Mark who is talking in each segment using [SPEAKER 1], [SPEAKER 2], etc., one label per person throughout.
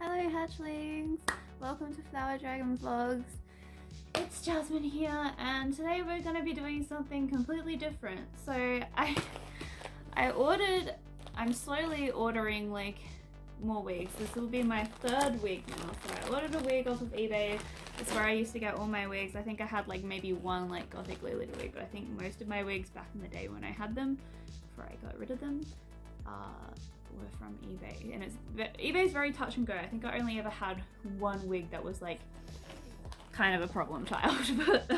[SPEAKER 1] Hello hatchlings! Welcome to Flower Dragon Vlogs. It's Jasmine here and today we're going to be doing something completely different. So I'm slowly ordering like more wigs. This will be my third wig now. So I ordered a wig off of eBay. It's where I used to get all my wigs. I think I had like maybe one like Gothic Lily wig, but I think most of my wigs back in the day when I had them, before I got rid of them, were from eBay. And eBay's very touch and go. I think I only ever had one wig that was like kind of a problem child. But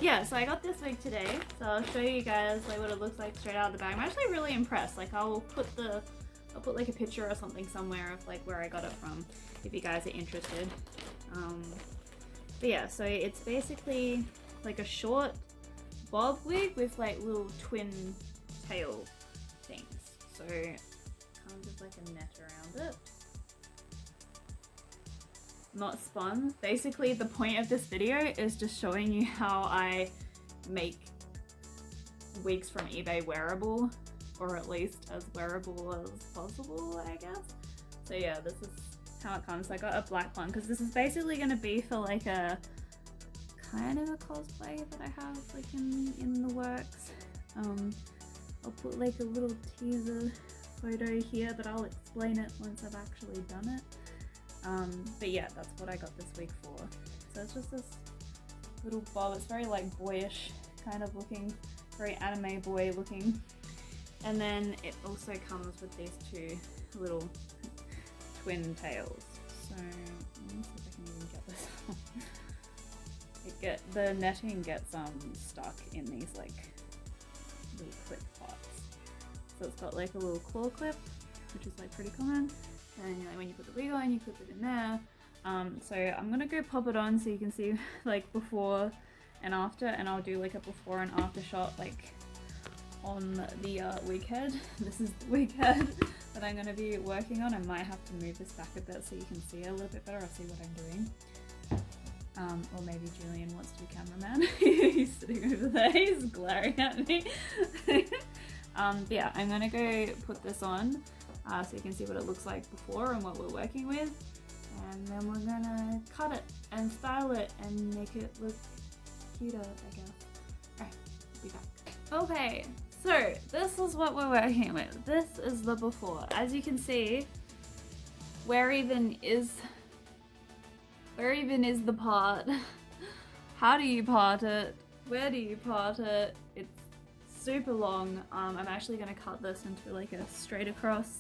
[SPEAKER 1] yeah, so I got this wig today. So I'll show you guys like what it looks like straight out of the bag. I'm actually really impressed. Like I'll put like a picture or something somewhere of like where I got it from if you guys are interested. But yeah, so it's basically like a short bob wig with like little twin tail things. So it comes with like a net around it. Not spun. Basically the point of this video is just showing you how I make wigs from eBay wearable, or at least as wearable as possible, I guess. So yeah, this is how it comes. I got a black one because this is basically going to be for like a kind of a cosplay that I have like in the works. I'll put like a little teaser photo here, but I'll explain it once I've actually done it. But yeah, that's what I got this wig for. So it's just this little bob. It's very like boyish kind of looking, very anime boy looking. And then it also comes with these two little twin tails. So let me see if I can even get this off. The netting gets stuck in these like little clip parts. So it's got like a little claw clip, which is like pretty common. And like, when you put the wig on, you clip it in there. So I'm gonna go pop it on so you can see like before and after, and I'll do like a before and after shot like on the wig head. This is the wig head that I'm going to be working on. I might have to move this back a bit so you can see it a little bit better. I'll see what I'm doing. Or maybe Julian wants to be cameraman. He's sitting over there, he's glaring at me. But yeah, I'm going to go put this on so you can see what it looks like before and what we're working with. And then we're going to cut it and style it and make it look cuter, I guess. Alright, be back. Okay, so this is what we're working with. This is the before. As you can see, where even is the part? How do you part it? Where do you part it? It's super long. I'm actually going to cut this into like a straight across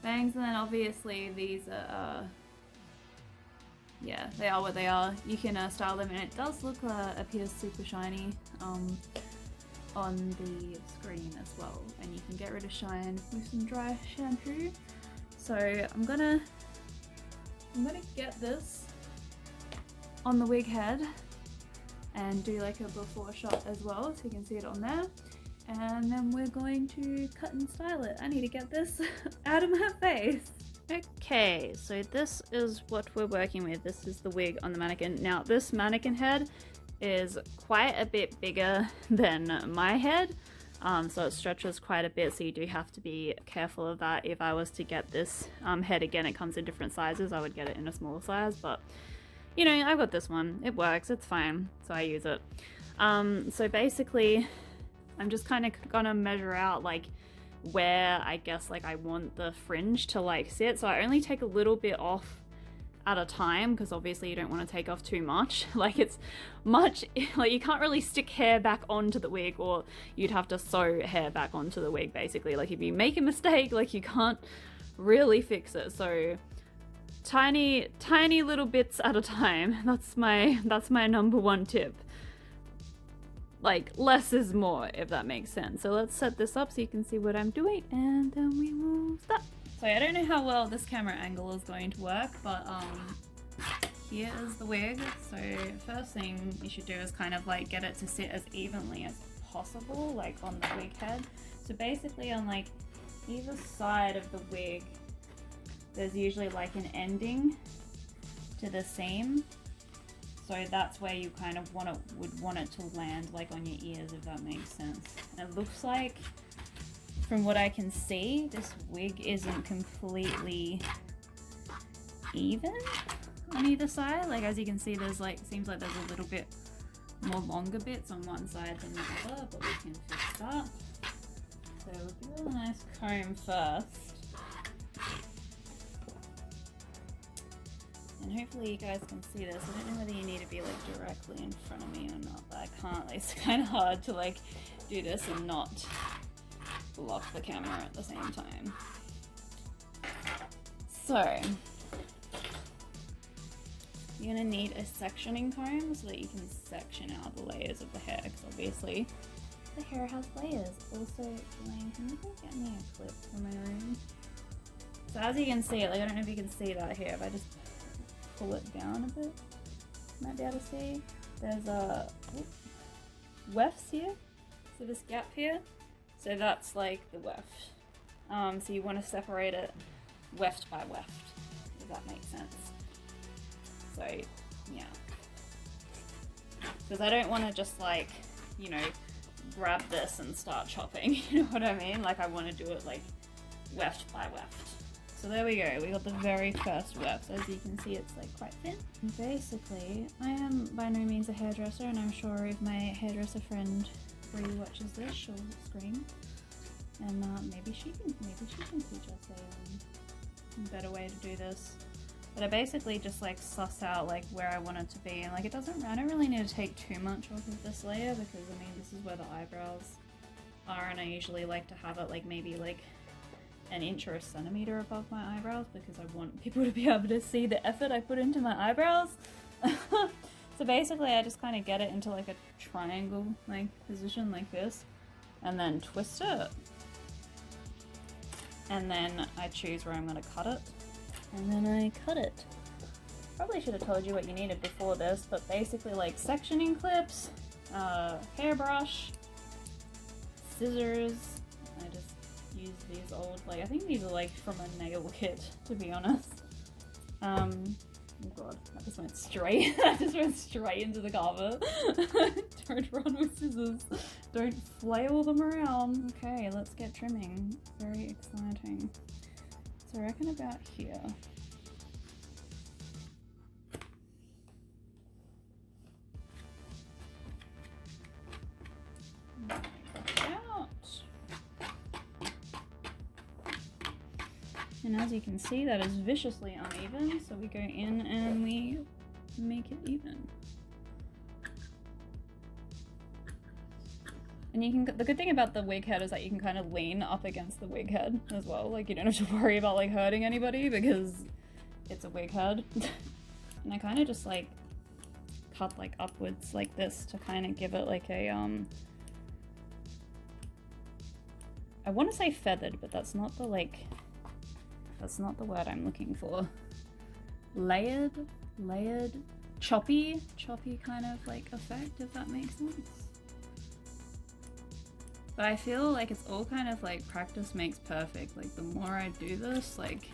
[SPEAKER 1] bangs, and then obviously these are yeah, they are what they are. You can style them, and it does look appears super shiny on the screen as well, and you can get rid of shine with some dry shampoo. So I'm gonna get this on the wig head and do like a before shot as well so you can see it on there, and then we're going to cut and style it. I need to get this out of my face. Okay, so this is what we're working with. This is the wig on the mannequin. Now this mannequin head is quite a bit bigger than my head, so it stretches quite a bit, so you do have to be careful of that. If I was to get this head again, it comes in different sizes, I would get it in a smaller size, but you know, I've got this one, it works, it's fine, so I use it. So basically I'm just kind of gonna measure out like where I guess like I want the fringe to like sit, so I only take a little bit off at a time because obviously you don't want to take off too much. Like it's much like you can't really stick hair back onto the wig, or you'd have to sew hair back onto the wig basically. Like if you make a mistake, like you can't really fix it. So tiny little bits at a time. That's my number one tip. Like less is more, if that makes sense. So let's set this up so you can see what I'm doing, and then we will start. So I don't know how well this camera angle is going to work, but here is the wig. So first thing you should do is kind of like get it to sit as evenly as possible, like on the wig head. So basically on like either side of the wig, there's usually like an ending to the seam. So that's where you kind of would want it to land, like on your ears, if that makes sense. And it looks like from what I can see, this wig isn't completely even on either side. Like as you can see, there's like, seems like there's a little bit more longer bits on one side than the other, but we can fix that. So we'll give it a nice comb first. And hopefully you guys can see this. I don't know whether you need to be like directly in front of me or not, but I can't. Like, it's kind of hard to like do this and not block the camera at the same time. So you're gonna need a sectioning comb so that you can section out the layers of the hair, because obviously the hair has layers. Also, Elaine, can you get me a clip for my room? So as you can see, like I don't know if you can see that here, if I just pull it down a bit, you might be able to see. There's a wefts here, so this gap here, so that's like the weft. So you want to separate it weft by weft, if that makes sense. So yeah, because I don't want to just like, you know, grab this and start chopping, you know what I mean? Like I want to do it like weft by weft. So there we go, we got the very first weft. As you can see, it's like quite thin. And basically, I am by no means a hairdresser, and I'm sure if my hairdresser friend Bree watches this, she'll scream. And maybe she can teach us a better way to do this. But I basically just like suss out like where I want it to be, and like I don't really need to take too much off of this layer, because I mean this is where the eyebrows are, and I usually like to have it like maybe like an inch or a centimeter above my eyebrows, because I want people to be able to see the effort I put into my eyebrows. So basically I just kind of get it into like a triangle like position like this, and then twist it, and then I choose where I'm going to cut it, and then I cut it. Probably should have told you what you needed before this, but basically like sectioning clips, hairbrush, scissors. I just use these old, like I think these are like from a nail kit, to be honest. Oh god, that just went straight. That just went straight into the carpet. Don't run with scissors. Don't flail them around. Okay, let's get trimming. Very exciting. So I reckon about here. And as you can see, that is viciously uneven, so we go in and we make it even. And you can, the good thing about the wig head is that you can kind of lean up against the wig head as well. Like you don't have to worry about like hurting anybody because it's a wig head. And I kind of just like cut like upwards like this to kind of give it like a I want to say feathered, but that's not the like, that's not the word I'm looking for. Layered, choppy kind of like effect, if that makes sense. But I feel like it's all kind of like practice makes perfect. Like the more I do this, like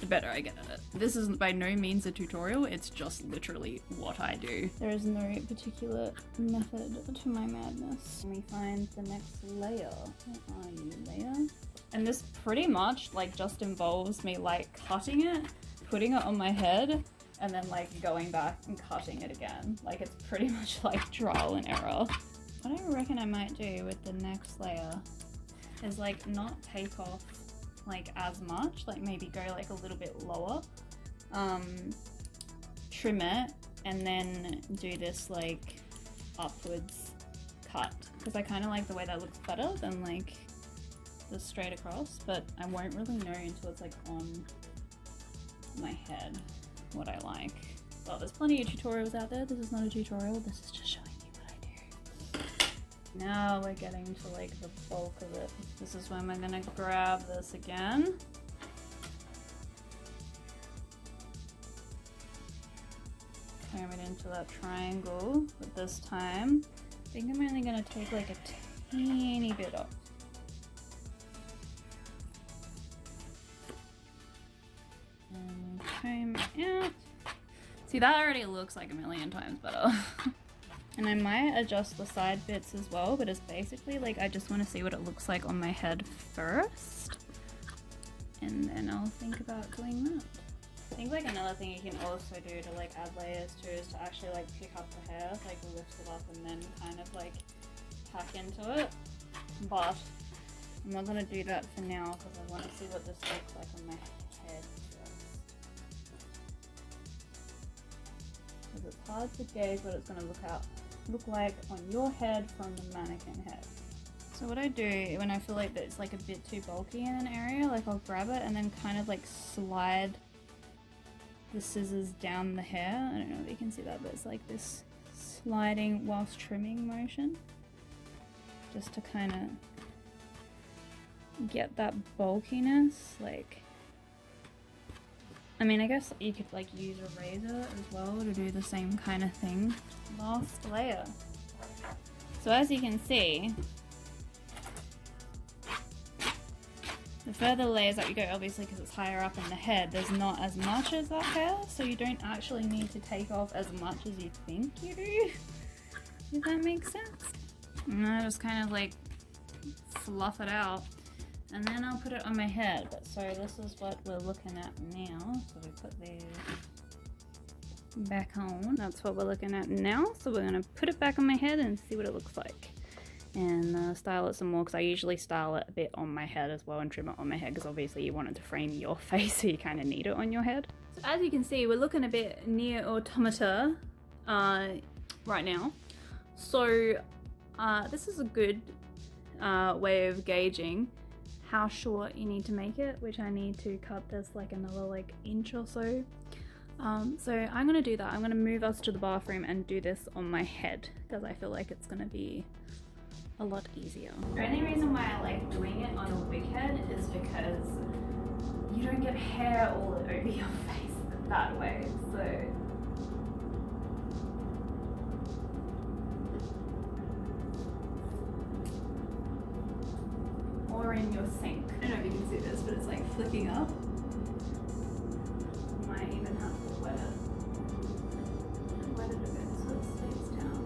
[SPEAKER 1] the better I get at it. This is by no means a tutorial, it's just literally what I do. There is no particular method to my madness. Let me find the next layer. Where are you, layer? And this pretty much like just involves me like cutting it, putting it on my head, and then like going back and cutting it again. Like it's pretty much like trial and error. What I reckon I might do with the next layer is like not take off like as much, like maybe go like a little bit lower, trim it, and then do this like upwards cut, because I kind of like the way that looks better than like the straight across, but I won't really know until it's like on my head what I like. Well, there's plenty of tutorials out there. This is not a tutorial, this is just showing you what I do. Now we're getting to like the bulk of it. This is when we're gonna grab this again. Comb it into that triangle, but this time I think I'm only gonna take like a teeny bit off. And comb out. See, that already looks like a million times better. And I might adjust the side bits as well, but it's basically like I just want to see what it looks like on my head first, and then I'll think about doing that. I think like another thing you can also do to like add layers too is to actually like pick up the hair, like lift it up and then kind of like pack into it. But I'm not gonna do that for now because I want to see what this looks like on my head first. Because it's hard to gauge what it's gonna look like on your head from the mannequin head. So what I do when I feel like that it's like a bit too bulky in an area, like I'll grab it and then kind of like slide the scissors down the hair. I don't know if you can see that, but it's like this sliding whilst trimming motion. Just to kind of get that bulkiness. Like, I mean, I guess you could like use a razor as well to do the same kind of thing. Last layer. So as you can see, the further layers that you go, obviously because it's higher up in the head, there's not as much as that hair, so you don't actually need to take off as much as you think you do, if that makes sense. And I just kind of like fluff it out, and then I'll put it on my head. But so this is what we're looking at now. So we put these back on. That's what we're looking at now. So we're gonna put it back on my head and see what it looks like. And style it some more because I usually style it a bit on my head as well and trim it on my head because obviously you want it to frame your face, so you kind of need it on your head. So as you can see, we're looking a bit near automata right now. So this is a good way of gauging how short you need to make it, which I need to cut this like another like inch or so. So I'm gonna do that. I'm gonna move us to the bathroom and do this on my head because I feel like it's gonna be a lot easier. The only reason why I like doing it on a wig head is because you don't get hair all over your face that way. So or in your sink. I don't know if you can see this, but it's like flicking up. Might even have to wet it. Wet it a bit so it stays down.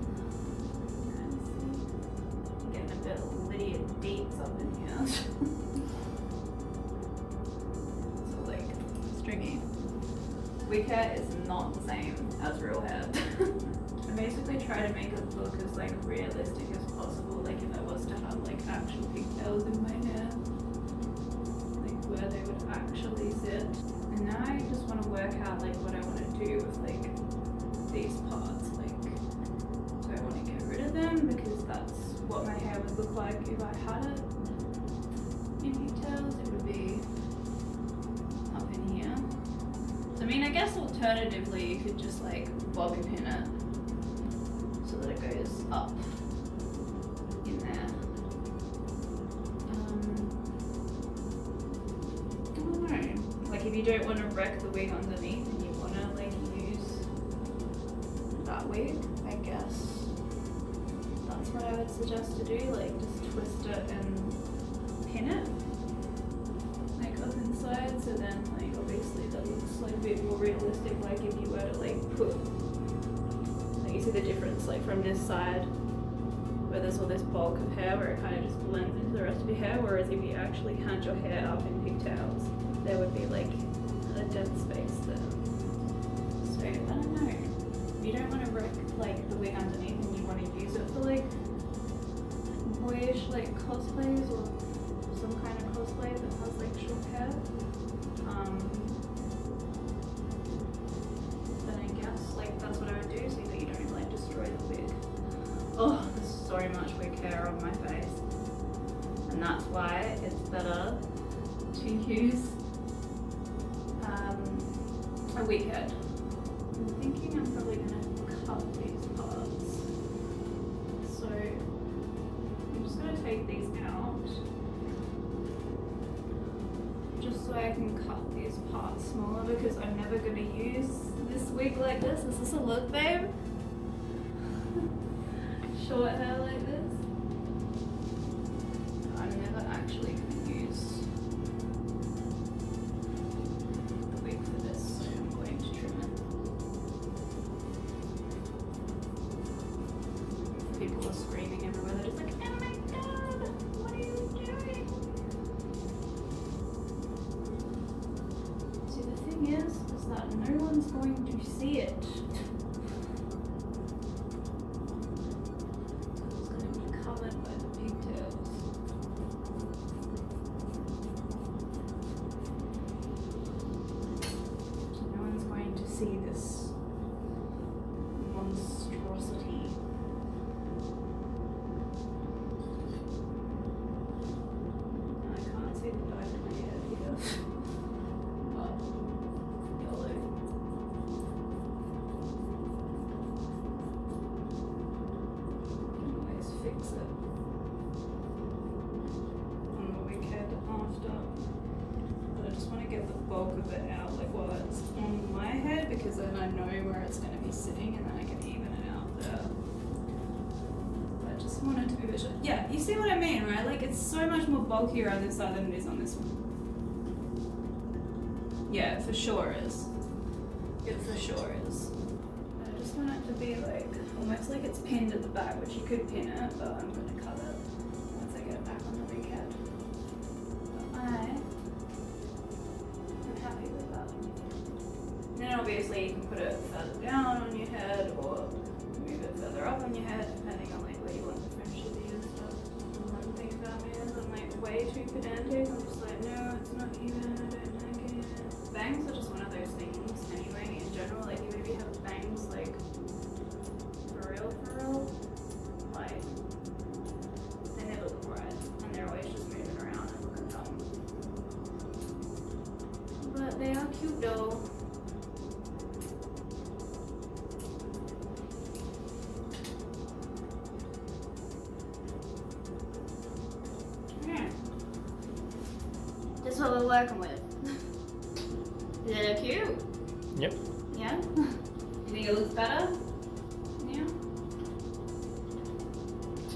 [SPEAKER 1] Getting a bit Lydia Deeps up in here. So like stringy. Wig hair is not the same as real hair. I basically try to make it look as like realistic as possible, like if I was to have like actual pigtails in my hair, like where they would actually sit. And now I just want to work out like what I want to do with like these parts. Like, do I want to get rid of them because that's what my hair would look like if I had it in pigtails? It would be up in here. So I mean, I guess alternatively you could just like bobby pin it so that it goes up in there. I don't know. Like if you don't want to wreck the wig underneath and you want to like use that wig, I guess that's what I would suggest to do. Like just twist it and pin it like up inside, so then like obviously that looks like a bit more realistic. Like if you were to like put, like you see the difference like from this side where there's all this bulk of hair where it kind of just blends into the rest of your hair, whereas if you actually had your hair up in pigtails there would be like a dead space there. So I don't know, if you don't want to wreck like the wig underneath and you want to use it for like boyish like cosplays or some kind of cosplay that has like short hair, then I guess like that's what I would do so that you don't like destroy the wig. Oh, there's so much wig hair on my face, and that's why it's better to use a wig head. I'm thinking I'm probably gonna cut these parts. So I'm just gonna take these out just so I can cut these parts smaller because I'm never gonna use this wig like this. Is this a look, babe? Short hair like this? I'm never actually gonna use the wig for this, so I'm going to trim it. People are screaming everywhere, they're just like, oh my god, what are you doing? See, the thing is that but no one's going to see it. It's going to be covered by the pigtails. No one's going to see this monstrosity. I can't see the back of my head here. Fix it on the wicked after, but I just want to get the bulk of it out like while it's on my head, because then I know where it's going to be sitting and then I can even it out there. But I just want it to be visual. Yeah, you see what I mean, right? Like it's so much more bulkier on this side than it is on this one. Yeah, it for sure is. It for sure is. I just want it to be like almost like it's pinned at the back, which you could pin it, but I'm going to cut it once I get it back on the big head. But I am happy with that. And then obviously you can put it further down on your head or move it further up on your head, depending on like where you want the fringe to be and stuff. One thing about me is I'm like way too pedantic. I'm just like, no, it's not even, I don't like it. Bangs are just one of those things anyway, in general. Like even if you have bangs, like for real, like they never look right, and they're always just moving around and looking dumb. But they are cute though. Yeah. That's what we're working with. Is it cute?
[SPEAKER 2] Yep.
[SPEAKER 1] Yeah? You think it looks better? Yeah.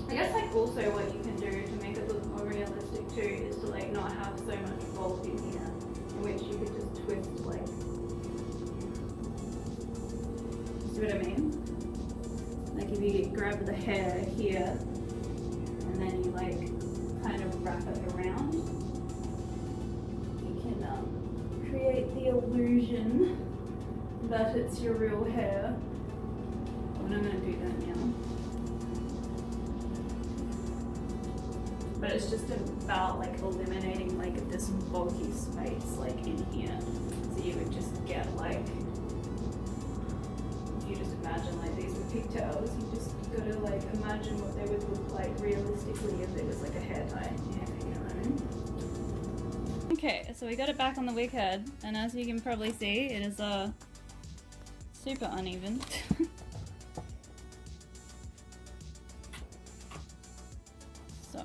[SPEAKER 1] I guess like also what you can do to make it look more realistic too is to like not have so much bulk in here, in which you could just twist like, see what I mean? Like if you grab the hair here and then you like kind of wrap it around, you can create the illusion that it's your real hair. And I'm gonna do that now. But it's just about like eliminating like this bulky space like in here. So you would just get like, if you just imagine like these were pigtails, you just gotta like imagine what they would look like realistically if there was like a hair tie in your hair, you know what I mean? Okay, so we got it back on the wig head, and as you can probably see, it is super uneven. So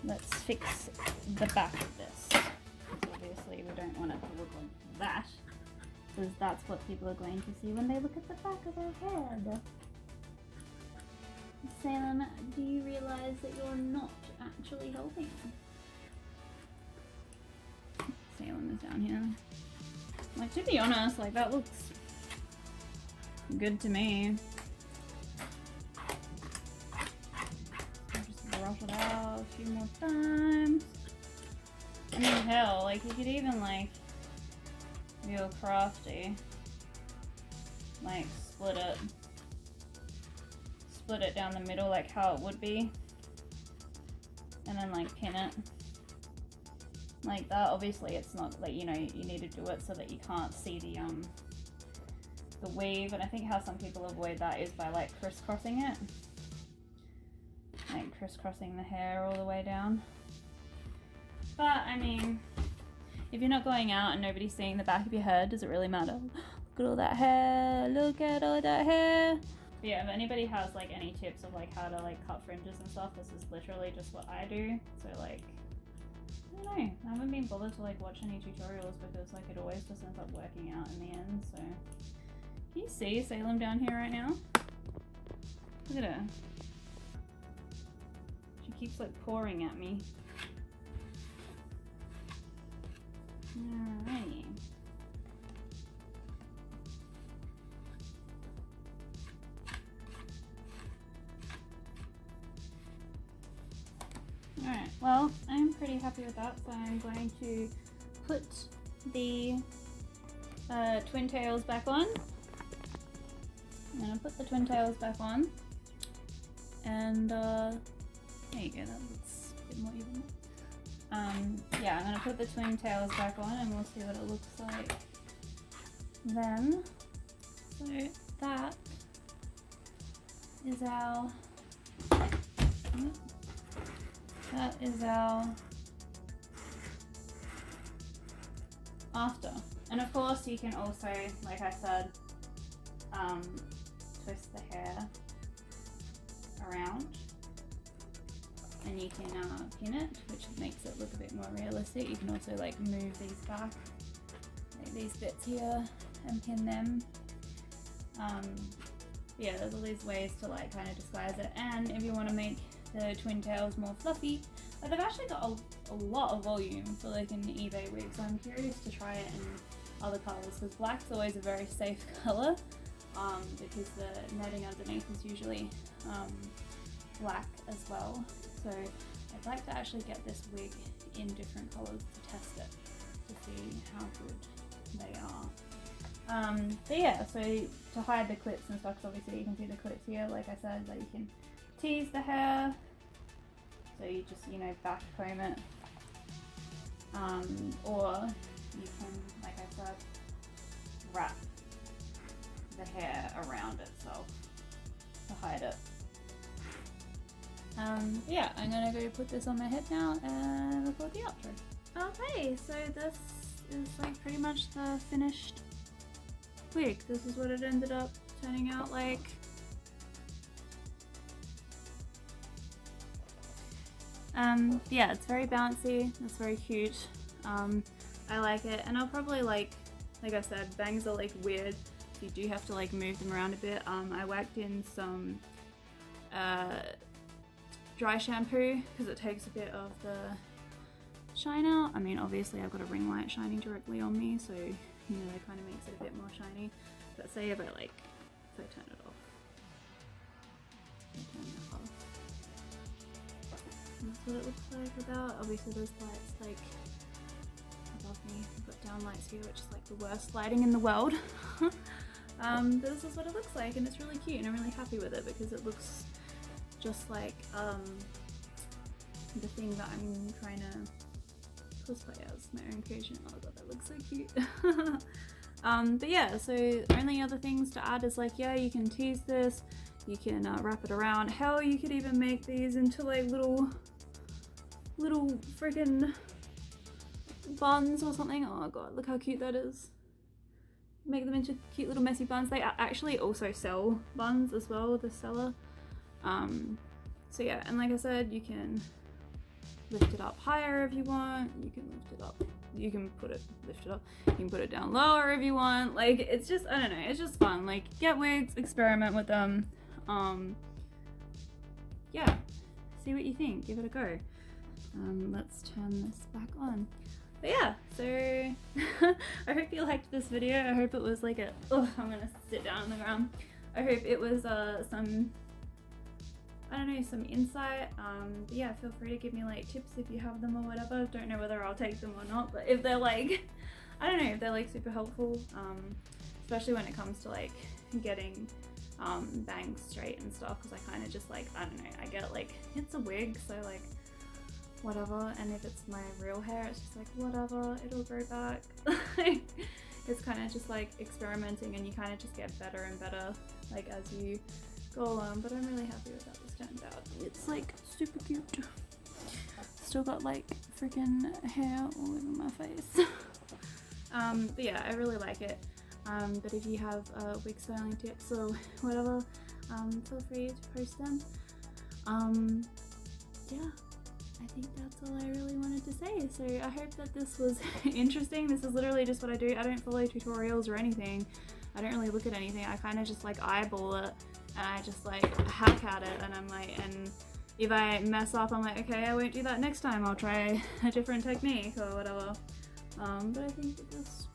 [SPEAKER 1] let's fix the back of this. Obviously we don't want it to look like that, because that's what people are going to see when they look at the back of their head. Salem, do you realize that you're not actually helping? Salem is down here. Like, to be honest, like that looks good to me. Just brush it out a few more times. I mean, hell, like you could even like real crafty, like split it down the middle like how it would be, and then like pin it like that. Obviously it's not like, you know, you need to do it so that you can't see the weave, and I think how some people avoid that is by like crisscrossing it, like crisscrossing the hair all the way down. But I mean, if you're not going out and nobody's seeing the back of your head, does it really matter? Look at all that hair, look at all that hair. But yeah, if anybody has like any tips of like how to like cut fringes and stuff, this is literally just what I do. So like, I don't know, I haven't been bothered to like watch any tutorials because like it always just ends up working out in the end. So can you see Salem down here right now? Look at her. She keeps like pouring at me. Alrighty. Alright, well, I'm pretty happy with that, so I'm going to put the twin tails back on. I'm gonna put the twin tails back on, and there you go, that looks a bit more even. Yeah, I'm gonna put the twin tails back on and we'll see what it looks like then. So that is our after. And of course you can also, like I said, twist the hair around and you can pin it, which makes it look a bit more realistic. You can also like move these back, like these bits here, and pin them. Yeah, there's all these ways to like kind of disguise it. And if you want to make the twin tails more fluffy, like they've actually got a lot of volume for like an eBay wig, so I'm curious to try it in other colours, because black's always a very safe colour, because the netting underneath is usually black as well. So I'd like to actually get this wig in different colours to test it, to see how good they are. But yeah, so to hide the clips and stuff, 'cause obviously you can see the clips here, like I said, that you can tease the hair, so you just, you know, back comb it, or you can, like I said, wrap the hair around itself to hide it. Yeah, I'm gonna go put this on my head now and record the outro. Okay, so this is like pretty much the finished wig. This is what it ended up turning out like. Yeah, it's very bouncy, it's very cute. I like it, and I'll probably like I said, bangs are like weird, so you do have to like move them around a bit. I whacked in some dry shampoo because it takes a bit of the shine out. I mean, obviously I've got a ring light shining directly on me, so you know, that kind of makes it a bit more shiny. But say if I like, if I turn it off, that's what it looks like without. Obviously there's lights like above me. I've got down lights here, which is like the worst lighting in the world. But this is what it looks like, and it's really cute, and I'm really happy with it because it looks just like the thing that I'm trying to cosplay as, my own creation. Oh god, that looks so cute. But yeah, so only other things to add is like, yeah, you can tease this, you can wrap it around. Hell, you could even make these into like little friggin' buns or something. Oh god, look how cute that is. Make them into cute little messy buns. They actually also sell buns as well, the seller. So yeah, and like I said, you can lift it up higher if you want, you can lift it up, you can lift it up, you can put it down lower if you want. Like, it's just, I don't know, it's just fun. Like, get wigs, experiment with them. Yeah, see what you think, give it a go. Let's turn this back on. But yeah, so I hope you liked this video. I hope it was like I'm gonna sit down on the ground. I hope it was some, I don't know, some insight. But yeah, feel free to give me like tips if you have them or whatever. Don't know whether I'll take them or not, but if they're like, I don't know, if they're like super helpful, especially when it comes to like getting bangs straight and stuff, because I kind of just like, I don't know, I get like, it's a wig, so like whatever, and if it's my real hair, it's just like whatever, it'll grow back. It's kind of just like experimenting, and you kind of just get better and better like as you go along. But I'm really happy with how this turned out. It's like super cute. Still got like freaking hair all over my face. But yeah, I really like it. But if you have wig styling tips or whatever, feel free to post them. Yeah, I think that's all I really wanted to say. So I hope that this was interesting. This is literally just what I do. I don't follow tutorials or anything. I don't really look at anything. I kind of just like eyeball it, and I just like hack at it, and I'm like, and if I mess up, I'm like, okay, I won't do that next time. I'll try a different technique or whatever. But I think that this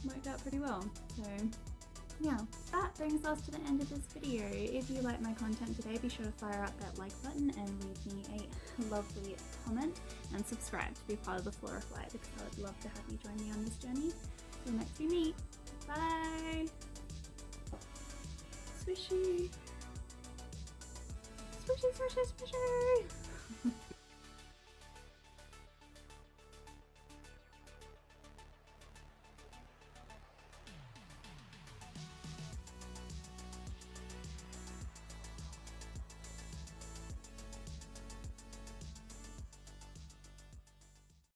[SPEAKER 1] worked out pretty well. So yeah, that brings us to the end of this video. If you like my content today, be sure to fire up that like button and leave me a lovely comment, and subscribe to be part of the Florafly, because I would love to have you join me on this journey. until next we meet. Bye. Swishy. Swishy, swishy, swishy.